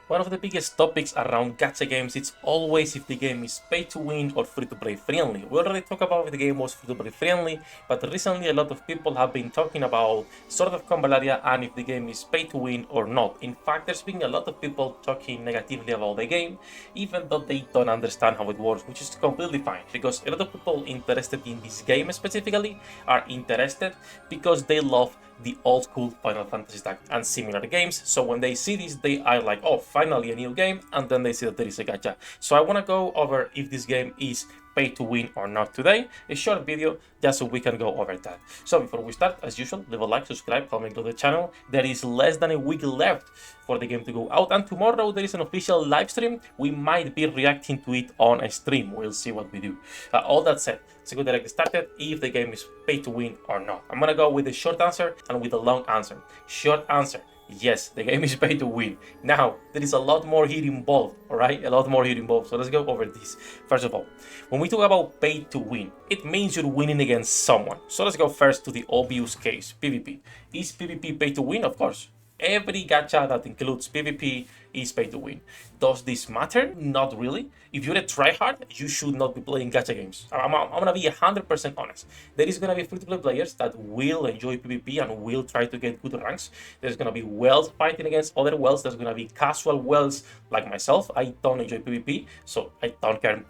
One of the biggest topics around gacha games is always if the game is pay to win or free to play friendly. We already talked about if the game was free to play friendly, but recently a lot of people have been talking about sort of Convallaria and if the game is pay to win or not. In fact, there's been a lot of people talking negatively about the game, even though they don't understand how it works, which is completely fine because a lot of people interested in this game specifically are interested because they love the old school Final Fantasy stack and similar games. So when they see this, they are like, oh, finally a new game, and then they see that there is a gacha. So I want to go over if this game is pay to win or not today. A short video just so we can go over that. So before we start, as usual, leave a like, subscribe, comment to the channel. There is less than a week left for the game to go out, and tomorrow there is an official live stream. We might be reacting to it on a stream. We'll see what we do. All that said, let's go directly started if the game is pay to win or not. I'm gonna go with a short answer and with a long answer. Short answer: yes, the game is pay to win. Now, there is a lot more here involved, alright? A lot more here involved. So let's go over this. First of all, when we talk about pay to win, it means you're winning against someone. So let's go first to the obvious case, PvP. Is PvP pay to win? Of course. Every gacha that includes PvP is pay to win. Does this matter? Not really. If you're a tryhard, you should not be playing gacha games. I'm gonna be 100% honest. There is gonna be free-to-play players that will enjoy PvP and will try to get good ranks. There's gonna be whales fighting against other whales. There's gonna be casual whales like myself. I don't enjoy PvP, so I don't care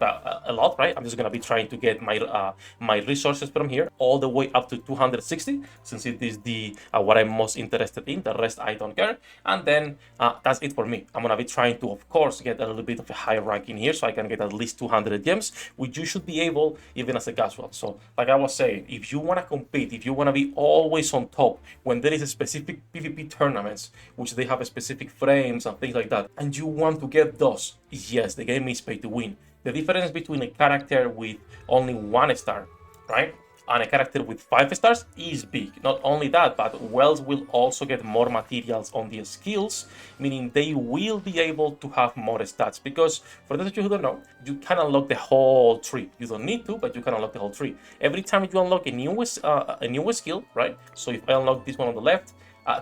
a lot, right? I'm just gonna be trying to get my resources from here all the way up to 260, since it is the what I'm most interested in. The rest I don't care. And then that's it for me. I'm gonna be trying to, of course, get a little bit of a higher rank in here so I can get at least 200 gems, which you should be able even as a casual. So like I was saying, if you want to compete, if you want to be always on top when there is a specific PvP tournaments, which they have a specific frames and things like that, and you want to get those, yes, the game is pay to win. The difference between a character with only 1 star, right, and a character with 5 stars is big. Not only that, but whales will also get more materials on their skills, meaning they will be able to have more stats. Because for those of you who don't know, you can unlock the whole tree. You don't need to, but you can unlock the whole tree. Every time you unlock a new skill, right? So if I unlock this one on the left,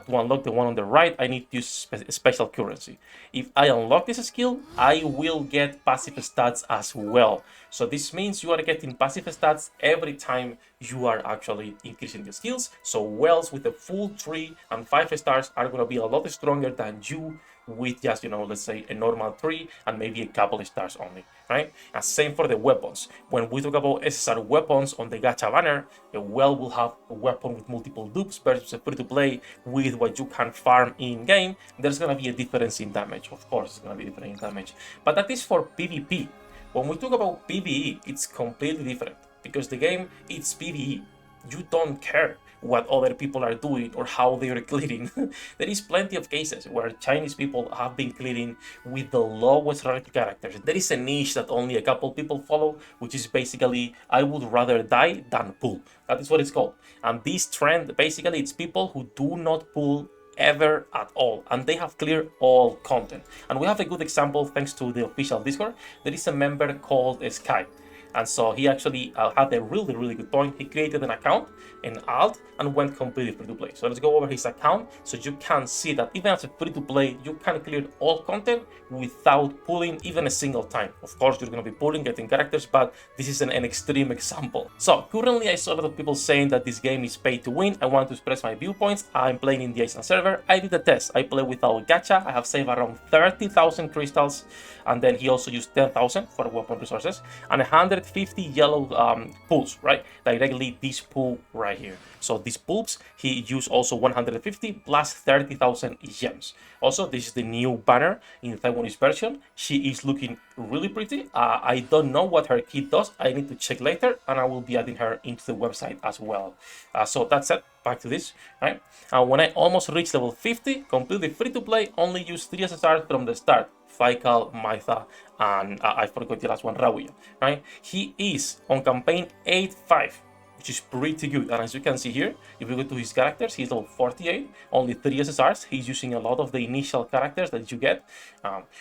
to unlock the one on the right, I need to use special currency. If I unlock this skill, I will get passive stats as well. So this means you are getting passive stats every time you are actually increasing the skills. So whales with a full 3 and 5 stars are going to be a lot stronger than you with just, let's say a normal 3 and maybe a couple of stars only, right? And same for the weapons. When we talk about SSR weapons on the gacha banner, a whale will have a weapon with multiple dupes versus a free-to-play with what you can farm in-game. There's going to be a difference in damage. Of course, it's going to be different in damage. But that is for PvP. When we talk about PvE, it's completely different because the game, it's PvE. You don't care what other people are doing or how they are clearing. There is plenty of cases where Chinese people have been clearing with the lowest rank characters. There is a niche that only a couple people follow, which is basically, I would rather die than pull. That is what it's called. And this trend, basically, it's people who do not pull ever at all, and they have cleared all content. And we have a good example thanks to the official Discord. There is a member called Sky. And so he actually had a really good point. He created an account in alt and went completely free to play. So let's go over his account so you can see that even as a free to play, you can clear all content without pulling even a single time. Of course, you're going to be pulling, getting characters, but this is an extreme example. So currently, I saw a lot of people saying that this game is pay to win. I want to express my viewpoints. I'm playing in the Iceland server. I did a test. I play without gacha. I have saved around 30,000 crystals, and then he also used 10,000 for weapon resources and 150 yellow pulls, right? Directly this pool right here. So these pulps, he used also 150 plus 30,000 gems. Also, this is the new banner in the Taiwanese version. She is looking really pretty. I don't know what her kit does. I need to check later, and I will be adding her into the website as well. So that's it. Back to this, right? When I almost reached level 50, completely free to play, only used 3 SSRs from the start. Faikal, Maitha, and I forgot the last one, Rawia, right? He is on campaign 8.5, which is pretty good. And as you can see here, if we go to his characters, he's level 48, only 3 SSRs. He's using a lot of the initial characters that you get,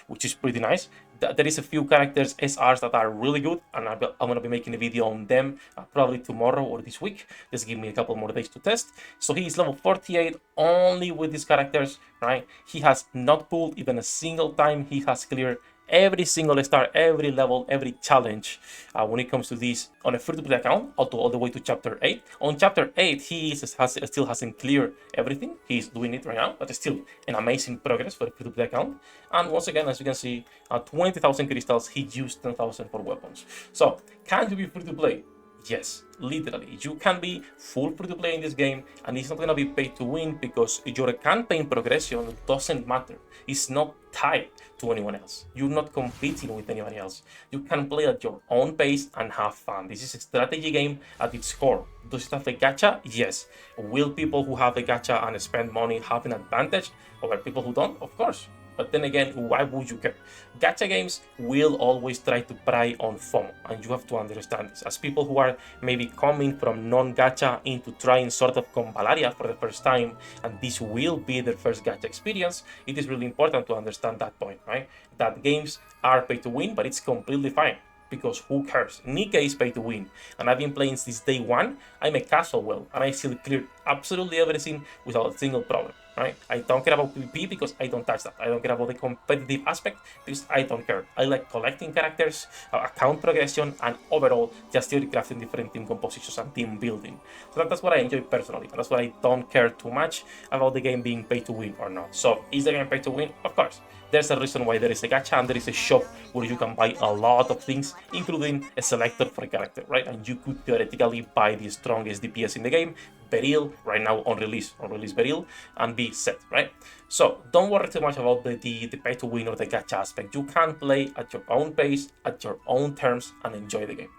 which is pretty nice. There is a few characters, SRs, that are really good, and I'm going to be making a video on them probably tomorrow or this week. Just give me a couple more days to test. So he is level 48 only with these characters, right? He has not pulled even a single time. He has cleared every single star, every level, every challenge when it comes to this on a free-to-play account, all the way to chapter 8. On chapter 8, he still hasn't cleared everything. He's doing it right now, but it's still an amazing progress for a free-to-play account. And once again, as you can see, 20,000 crystals, he used 10,000 for weapons. So, can you be free-to-play? Yes, literally. You can be full free-to-play in this game, and it's not going to be pay to win, because your campaign progression doesn't matter. It's not tied to anyone else. You're not competing with anybody else. You can play at your own pace and have fun. This is a strategy game at its core. Does it have a gacha? Yes. Will people who have a gacha and spend money have an advantage over people who don't? Of course. But then again, why would you care? Gacha games will always try to prey on FOMO, and you have to understand this. As people who are maybe coming from non-gacha into trying sort of Convallaria for the first time, and this will be their first gacha experience, it is really important to understand that point, right? That games are pay to win, but it's completely fine. Because who cares? Nika is pay to win, and I've been playing since day one. I'm a casual well, and I still cleared absolutely everything without a single problem, right? I don't care about PvP because I don't touch that. I don't care about the competitive aspect because I don't care. I like collecting characters, account progression, and overall just crafting different team compositions and team building. So that's what I enjoy personally, and that's why I don't care too much about the game being pay to win or not. So is the game pay to win? Of course. There's a reason why there is a gacha and there is a shop where you can buy a lot of things, including a selector for a character, right? And you could theoretically buy the strongest DPS in the game, Beryl, right now on release Beryl, and be set, right? So don't worry too much about the pay to win or the gacha aspect. You can play at your own pace, at your own terms, and enjoy the game.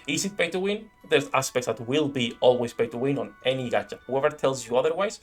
Is it pay to win? There's aspects that will be always pay to win on any gacha. Whoever tells you otherwise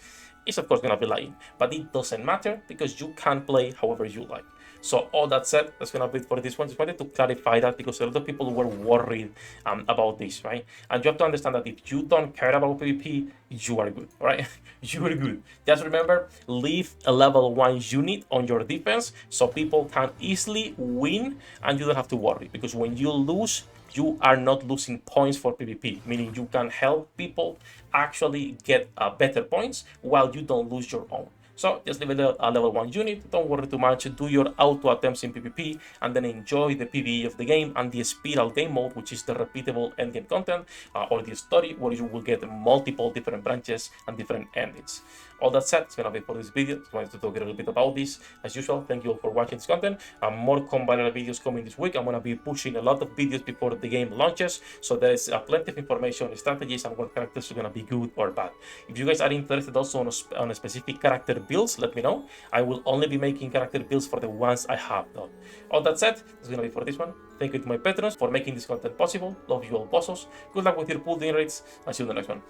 is of course gonna be lying, but it doesn't matter because you can play however you like. So all that said, that's gonna be it for this one. Just wanted to clarify that because a lot of people were worried about this, right? And you have to understand that if you don't care about PvP, you are good, right? You are good. Just remember, leave a level 1 unit on your defense so people can easily win and you don't have to worry, because when you lose, you are not losing points for PvP, meaning you can help people actually get better points while you don't lose your own. So just leave it a level 1 unit, don't worry too much, do your auto attempts in PvP, and then enjoy the PvE of the game and the spiral game mode, which is the repeatable endgame content, or the story, where you will get multiple different branches and different endings. All that said, it's gonna be for this video. Just wanted to talk a little bit about this. As usual, thank you all for watching this content. More Convallaria videos coming this week. I'm gonna be pushing a lot of videos before the game launches, so there is plenty of information, strategies, and what characters are gonna be good or bad. If you guys are interested also on a specific character builds, let me know. I will only be making character builds for the ones I have done. All that said, it's gonna be for this one. Thank you to my patrons for making this content possible. Love you all, bossos. Good luck with your pool win rates. I'll see you in the next one.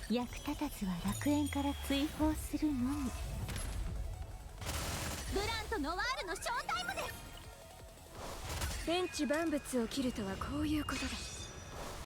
役立たずは楽園から追放するのみ。ブランとノワールのショータイムです。天地万物を切るとはこういうことです。